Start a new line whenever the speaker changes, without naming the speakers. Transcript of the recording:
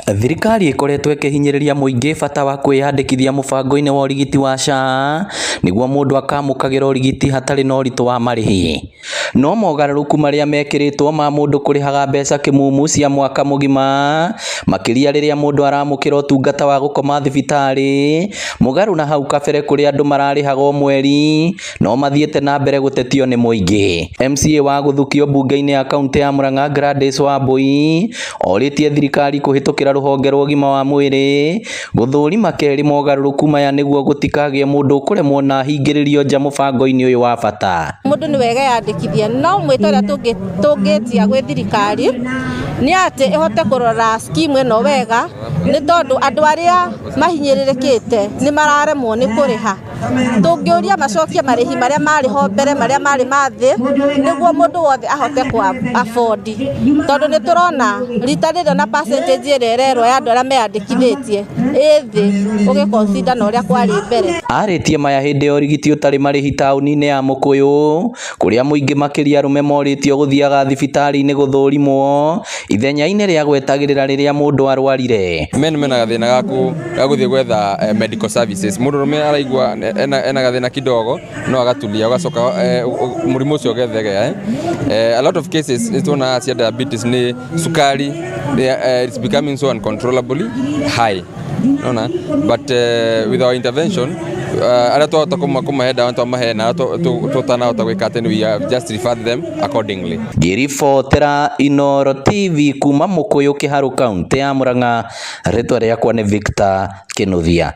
Thirikari ikoretwo ikihinyiriria muingi bata wa kwiyandikithia mubango-ini wa urigiti wa SHA niguo mundu akamukagira urigiti hatari na uritu wa marihi. No mogaruruku maria mekiritwo ma mundu kurihaga mbeca kimumu cia mwaka mugima makiria riria mundu aramukira utungata wa gukoma thibitari mugaru na hau kabere kuria andu mararihaga o mweri no mathiete na mbere gutetio ni muingi. MCA wa guthukio bunge-ini ya kaunti ya Murang'a Gladys Wambui oritie thirikari kuhitukira ruhonge rwa ugima wa mwiri guthurima keri mogaruruku maya niguo gutikagie mundu kuremwo na hingiririo nja mubango-ini uyu wa bata.
Mundu ni wega yandikithia no mwitoria tungitia gwi thirikari ni ati ihote kurora scheme ino wega ni tondu andu aria mahinyiririkite ni mararemwo ni kuriha. Tungiuria macokie marihi maria mariho mbere maria mari mathi niguo mundu wothe ahote ku afford tondu ni turona rita riri na percentage irerero ya andu aria meyandikithitie ithi ugiconsider na uria kwari mbere.
Aritie maya hindi ya urigiti utari marihi tauni-ini ya Mukuyu kuria muingi makiria arume moritio guthiaga thibitari-ini guthurimwo ithenya-ini ria gwetagirira riria mundu arwarire.
Mena gathina gakuthie gwetha medical services mundu rume araigua ena gathina kidogo no agatulia ugacoka murimu ucio gethege. A lot of cases itona cia diabetes ni sukari it's becoming so uncontrollably high. Nona but with our intervention ara to kumahe dawa to mahe na to tana to gwikate we just refer them accordingly.
Ngiribotera Inooro TV kuma Mukuyu Kiharu kaunti ya Murang'a ritwa riakwa ni Victor Kinuthia.